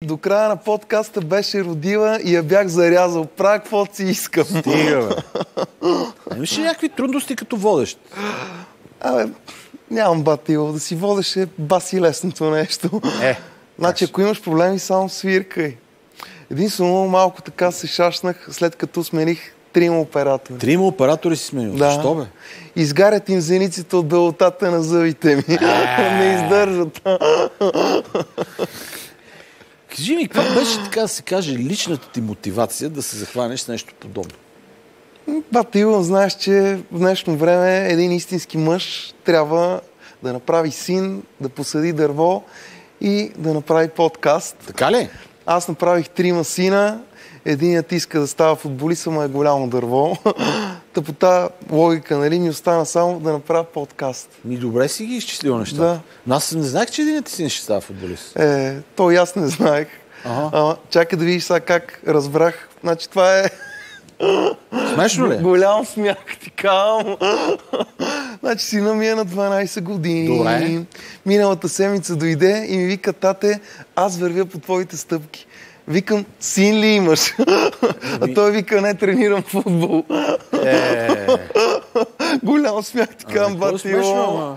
До края на подкаста беше родила и я бях зарязал. Правя каквото си искам. Стига, бе. Имаш ли някакви трудности като водещ? Нямам батило. Да си водеш е баси лесното нещо. Значи, ако имаш проблеми, само свиркай. Единствено малко така се шашнах, след като смених 3 оператори. 3 оператори си сменил? Да. Защо, бе? Изгарят им зениците от белотата на зъбите ми. Не издържат. Кажи ми, каква беше, така да се каже, личната ти мотивация да се захванеш с нещо подобно? Батило, знаеш, че в днешно време един истински мъж трябва да направи син, да посади дърво и да направи подкаст. Така ли? Аз направих 3 сина. Единият иска да става футболист, ама е голямо дърво. Та по тази логика, нали, ми остана само да направя подкаст. Добре си ги изчислил нещата. Да. Но аз не знаех, че единият ти син ще става футболист. То и аз не знаех. Чакай да видиш сега как разбрах. Значи това е... Смешно ли? Голям смях, ти казвам. Значи сина ми е на 12 години. Добре. Миналата седмица дойде и ми вика: тате, аз вървя по твоите стъпки. Викам: син ли имаш? А той вика: не, тренирам футбол. Голям смях, ти казвам, батило.